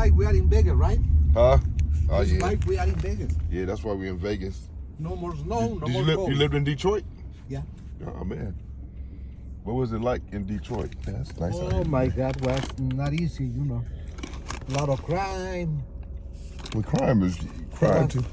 why we are in Vegas, right? Huh? Oh, This is yeah. why we are in Vegas. Yeah, that's why we're in Vegas. No more snow, no Did more you cold. you lived in Detroit? Yeah. Oh, man. What was it like in Detroit? That's nice. Oh my God, was not easy, you know. A lot of crime. Well, crime is crime too.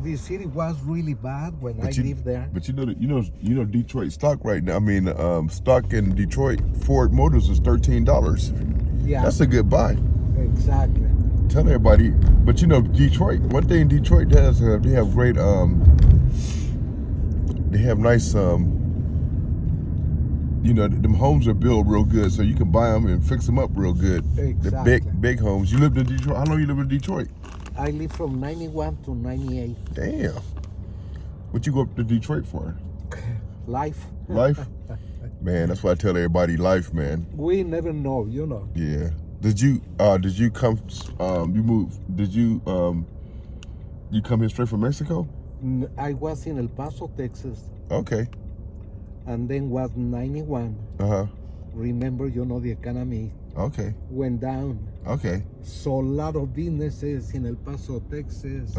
The city was really bad when I lived there. But you know Detroit stock right now. I mean, stock in Detroit Ford Motors is $13. Yeah. That's a good buy. Exactly. Tell everybody. But you know, Detroit. One thing Detroit does, they have great. They have nice. You know, them homes are built real good, so you can buy them and fix them up real good. Exactly. The big homes. You lived in Detroit. How long you lived in Detroit? I lived from 91 to 98. Damn. What you go up to Detroit for? Life. Life? Man, that's why I tell everybody life, man. We never know, you know. Yeah. Did you come you moved you come here straight from Mexico? I was in El Paso, Texas. Okay. And then was 91. Uh-huh. Remember, you know, the economy Okay. went down. Okay. So a lot of businesses in El Paso, Texas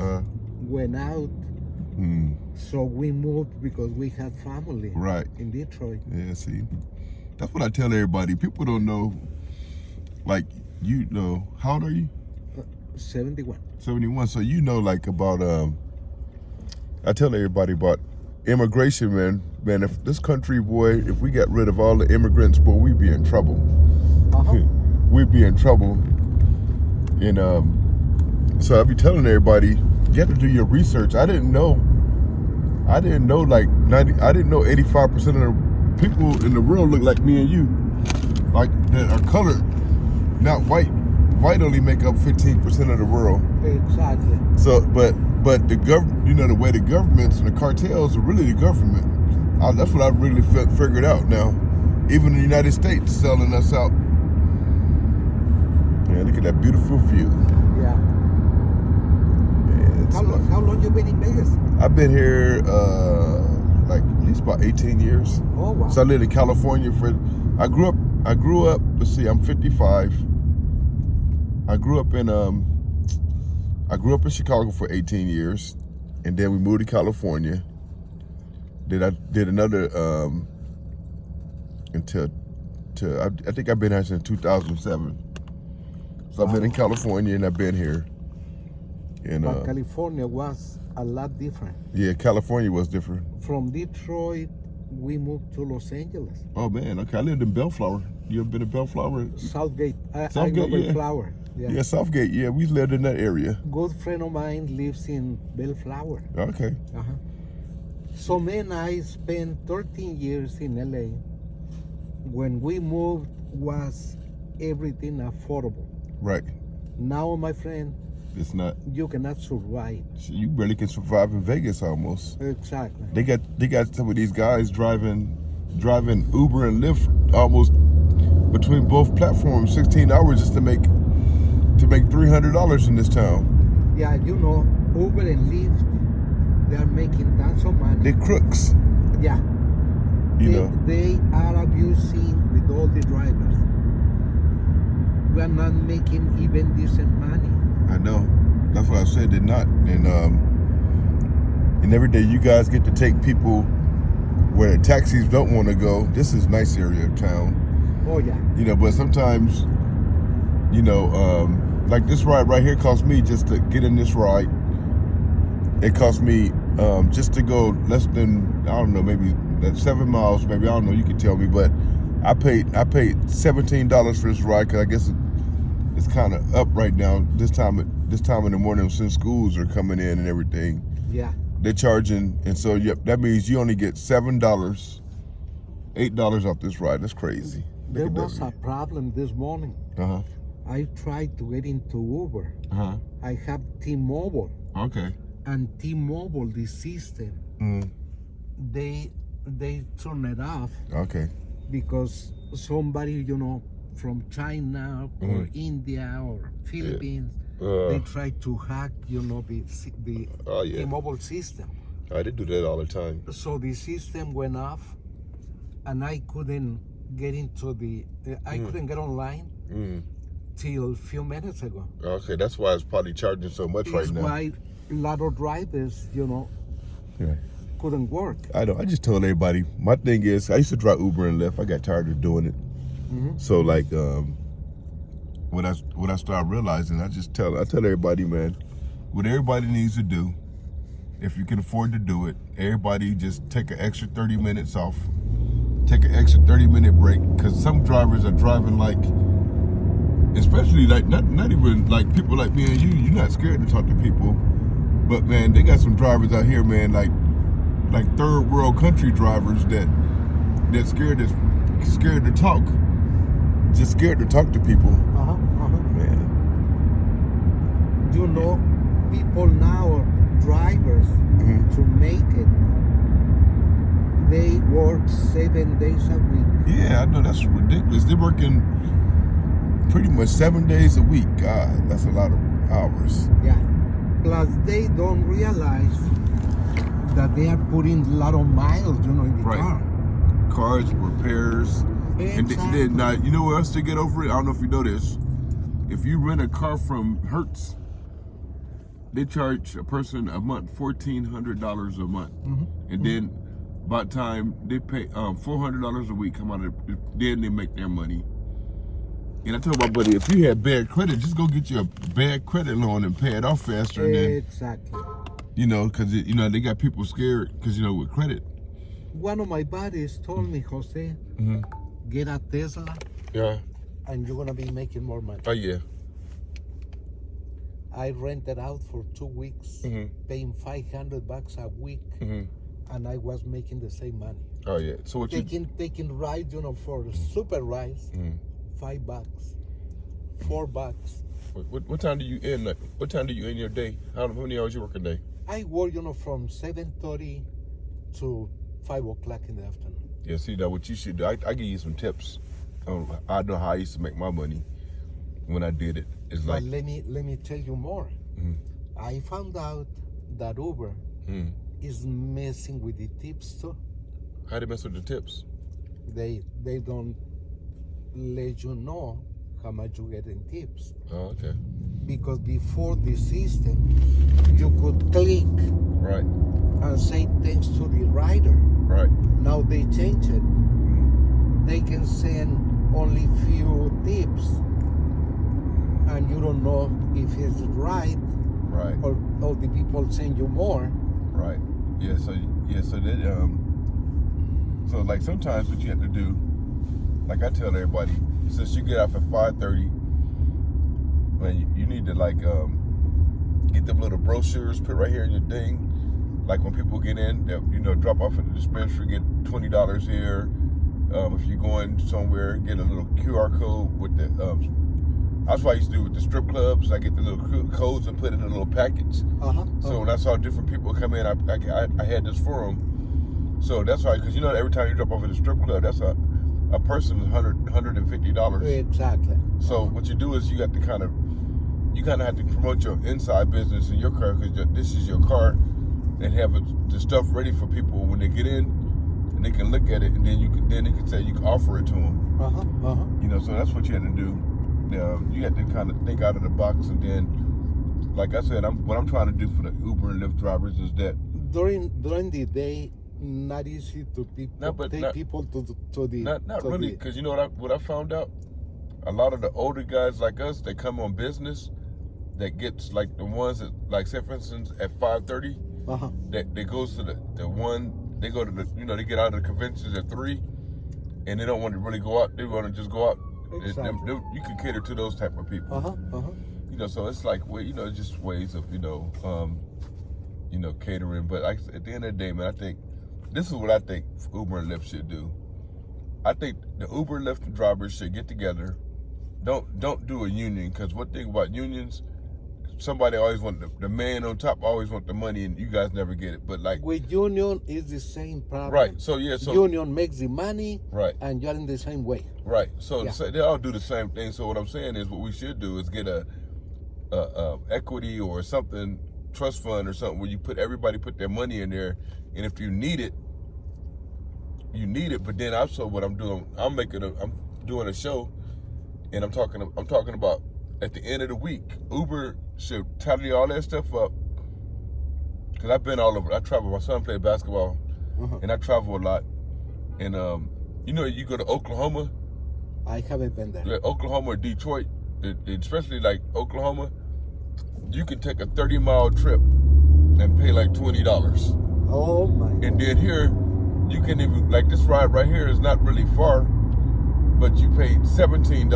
went out. So we moved because we had family in Detroit. Yeah, see. That's what I tell everybody. People don't know, like, you know, how old are you? 71. 71. So you know, like, about, I tell everybody about immigration, man. Man, if this country, boy, if we got rid of all the immigrants, boy, we'd be in trouble. We'd be in trouble. And so I be telling everybody, you have to do your research. I didn't know like 85% of the people in the world look like me and you, like that are colored, not white. White only make up 15% of the world. Exactly. So, but the government, you know, the way the governments and the cartels are really the government. That's what I really figured out now. Even the United States selling us out. Man, look at that beautiful view. Yeah. How long you been in Vegas? I've been here like at least about 18 years. Oh wow. So I lived in California I grew up, let's see, I'm 55. I grew up in Chicago for 18 years, and then we moved to California. Then I did another until I think I've been here since 2007. So I've been in California and I've been here. And but California was a lot different. Yeah, California was different. From Detroit, we moved to Los Angeles. Oh man, okay. I lived in Bellflower. You ever been to Bellflower? Southgate. Southgate, I know Bellflower. Yeah, Southgate. Yeah, we lived in that area. Good friend of mine lives in Bellflower. Okay. So then I spent 13 years in LA. When we moved, was everything affordable. Right. Now, my friend, it's not. You cannot survive. You barely can survive in Vegas almost. Exactly. They got some of these guys driving Uber and Lyft almost between both platforms 16 hours just to make $300 in this town. Yeah, you know, Uber and Lyft, they are making tons of money. They're crooks. Yeah. They are abusing with all the drivers. We are not making even decent money. I know. That's what I said. They're not. And every day you guys get to take people where the taxis don't want to go. This is a nice area of town. Oh yeah. You know, but sometimes, you know, like this ride right here cost me just to get in this ride. It cost me just to go less than, I don't know, maybe 7 miles. Maybe, I don't know. You can tell me, but I paid $17 for this ride because I guess it's kind of up right now. This time in the morning since schools are coming in and everything. Yeah. They're charging, and so that means you only get $7, $8 off this ride. That's crazy. There was a problem this morning. I tried to get into Uber. I have T-Mobile. Okay. And T-Mobile, the system, they turn it off. Okay. Because somebody, you know, from China or India or Philippines, they try to hack, you know, the T-Mobile system. I did do that all the time. So the system went off, and I couldn't get into I couldn't get online. till a few minutes ago. Okay, that's why it's probably charging so much right now. That's why a lot of drivers, Yeah. couldn't work. I know. I just told everybody. My thing is, I used to drive Uber and Lyft. I got tired of doing it. So like, when I started realizing, I tell everybody, man, what everybody needs to do, if you can afford to do it, everybody just take an extra 30 minutes off. Take an extra 30-minute break, because some drivers are driving like, especially like not even like people like me and you. You're not scared to talk to people, but man, they got some drivers out here, man, like third world country drivers that scared to talk, just scared to talk to people. Man, people now, drivers, to make it, they work 7 days a week. Yeah, I know, that's ridiculous. They're working pretty much 7 days a week. God, that's a lot of hours. Yeah. Plus, they don't realize that they are putting a lot of miles, in the car. Cars, repairs. Exactly. And then, now, you know what else to get over it? I don't know if you know this. If you rent a car from Hertz, they charge a person a month $1,400 a month. And then by the time they pay $400 a week, come out of then they make their money. And I told my buddy, if you had bad credit, just go get you a bad credit loan and pay it off faster. And then, exactly. Because they got people scared because with credit. One of my buddies told me, Jose, get a Tesla. Yeah. And you're gonna be making more money. Oh yeah. I rented out for 2 weeks, paying $500 a week, and I was making the same money. Oh yeah. So what taking rides, for super rides, $5, $4. What time do you end? What time do you end your day? How many hours you work a day? I work, from 7:30 to 5 o'clock in the afternoon. Yeah. See, that what you should do. I give you some tips. I know how I used to make my money when I did it. It's like. But let me tell you more. I found out that Uber is messing with the tips too. How they mess with the tips? They don't let you know how much you get in tips. Oh, okay. Because before the system, you could click and say thanks to the rider. Right. Now they change it. They can send only few tips, and you don't know if it's right. Or the people send you more. Right. Yeah. So so like sometimes what you have to do, like I tell everybody, since you get off at 5:30, man, you need to get them little brochures put right here in your thing. Like when people get in, drop off at the dispensary, get $20 here. If you're going somewhere, get a little QR code with the. That's what I used to do with the strip clubs. I get the little codes and put it in a little package. So when I saw different people come in, I had this for them. So that's why, because every time you drop off at the strip club, that's a person $150. Exactly. So what you do is you got to kind of have to promote your inside business in your car, because this is your car, and have the stuff ready for people when they get in, and they can look at it, and then you can say you can offer it to them. So that's what you have to do. You have to kind of think out of the box, and then, like I said, what I'm trying to do for the Uber and Lyft drivers is that during the day, not easy to take people to the. Not really, because you know what I found out. A lot of the older guys like us, they come on business, that gets like the ones that, like, say for instance at 5:30, that goes to the one. They go to the they get out of the conventions at 3, and they don't want to really go out. They want to just go out. Exactly. You can cater to those type of people. So it's like just ways of catering. But at the end of the day, man, I think this is what I think Uber and Lyft should do. I think the Uber and Lyft drivers should get together. Don't do a union, because one thing about unions, somebody always want the man on top always want the money, and you guys never get it. But like with union, is the same problem. Right. So union makes the money. Right. And you're in the same way. Right. So they all do the same thing. So what I'm saying is, what we should do is get a equity or something, trust fund or something, where everybody put their money in there, and if you need it, you need it. But then also what I'm doing, I'm doing a show, And I'm talking about at the end of the week, Uber should tally all that stuff up. Cause I've been all over. I travel. My son played basketball, and I travel a lot. And you know, you go to Oklahoma. I haven't been there. Like Oklahoma or Detroit, especially like Oklahoma, you can take a 30-mile trip and pay like $20. Oh my God. And then here, you can even, like this ride right here is not really far, but you paid $17.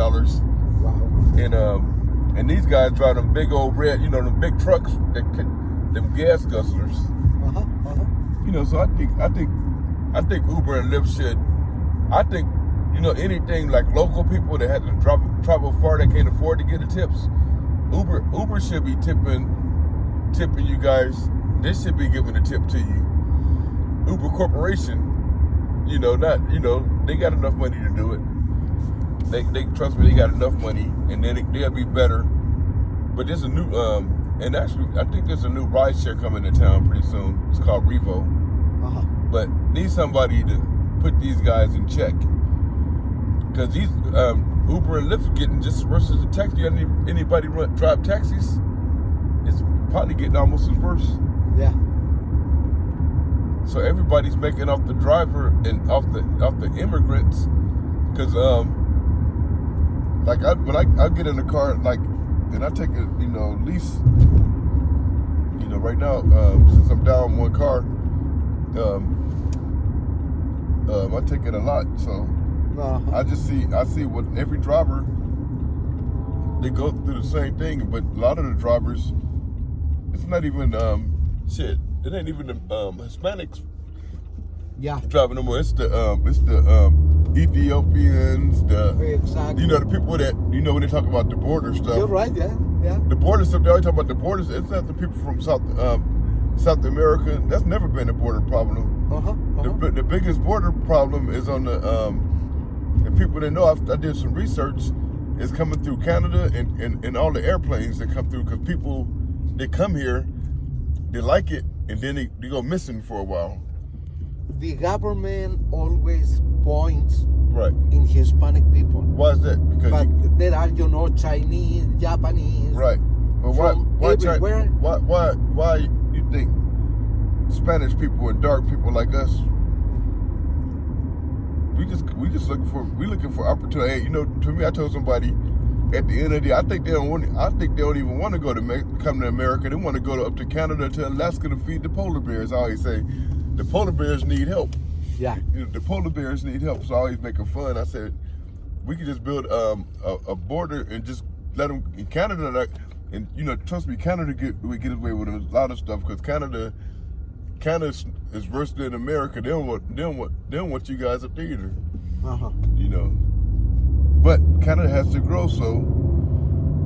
Wow. And these guys drive them big old red, you know, them big trucks, them gas guzzlers. You know, so I think Uber and Lyft should. I think, you know, anything like local people that had to travel far that can't afford to get the tips, Uber should be tipping you guys. They should be giving a tip to you. Uber Corporation, you know, they got enough money to do it. They trust me, they got enough money, and then they'll be better. But there's a new, and actually, I think there's a new ride share coming to town pretty soon. It's called Revo. But need somebody to put these guys in check. Because these Uber and Lyft getting just versus the taxi. You got anybody drive taxis? It's probably getting almost as worse. Yeah. So everybody's making off the driver and off the immigrants. Because like when I get in the car, like, and I take it, you know, lease. You know, right now since I'm down one car, I take it a lot. So. I see what every driver, they go through the same thing, but a lot of the drivers, it's not even shit. It ain't even the Hispanics. Yeah. Driving no more. It's the Ethiopians. Exactly. You know, the people that, you know, when they talk about the border stuff. You're right. Yeah. The border stuff. They always talk about the borders. It's not the people from South America. That's never been a border problem. The biggest border problem is on the and people that know, I did some research, is coming through Canada and all the airplanes that come through, because people, they come here, they like it, and then they go missing for a while. The government always points in Hispanic people. Why is that? Because there are, you know, Chinese, Japanese. Right. But why you think Spanish people and dark people like us, we just looking for opportunity. Hey, you know, to me, I told somebody at the end of the day, I think they don't even want to come to America. They want to go up to Canada, to Alaska to feed the polar bears. I always say, the polar bears need help. Yeah. You know, the polar bears need help. So I always make fun. I said, we could just build a border and just let them in Canada. Like, and you know, trust me, Canada we get away with a lot of stuff, because Canada is worse than America. They don't want you guys up there either. You know, but Canada has to grow. So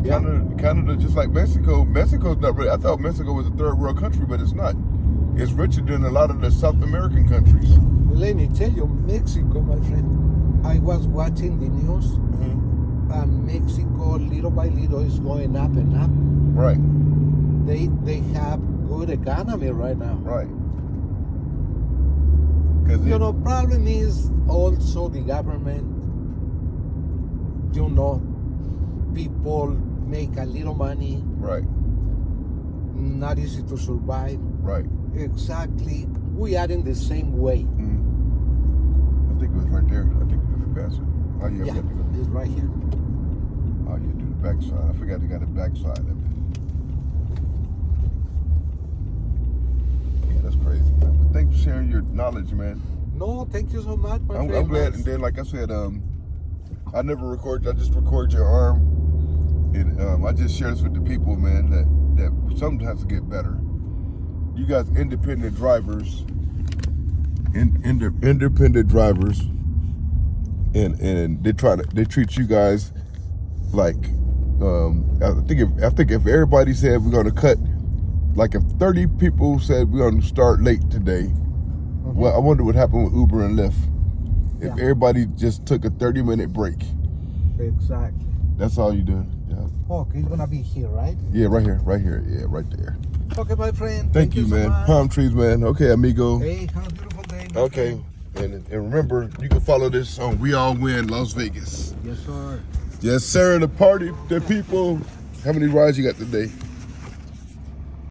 Canada, just like Mexico. Mexico's not really. I thought Mexico was a third world country, but it's not. It's richer than a lot of the South American countries. Let me tell you, Mexico, my friend. I was watching the news, and Mexico, little by little, is going up and up. Right. They have good economy right now. Right. You know, problem is also the government. You know, people make a little money. Right. Not easy to survive. Right. Exactly. We are in the same way. I think it was right there. I think if you pass it. Oh, yeah, it's right here. Oh, you do the backside. I forgot they got the backside of it. Yeah, that's crazy, man. But thanks for sharing your knowledge, man. No, thank you so much, my friend. I'm glad. And then, like I said, I never record. I just record your arm, and I just share this with the people, man. That sometimes get better. You guys, independent drivers, independent drivers, and they treat you guys like. I think if everybody said we're gonna cut, like if 30 people said we're gonna start late today. Well, I wonder what happened with Uber and Lyft. If everybody just took a 30-minute break. Exactly. That's all you do. Yeah. Okay, it's gonna be here, right? Yeah, right here. Yeah, right there. Okay, my friend. Thank you, man. So palm trees, man. Okay, amigo. Hey, have a beautiful day. Okay, and remember, you can follow this on We All Win Las Vegas. Yes, sir. Yes, sir. The party, the people. How many rides you got today?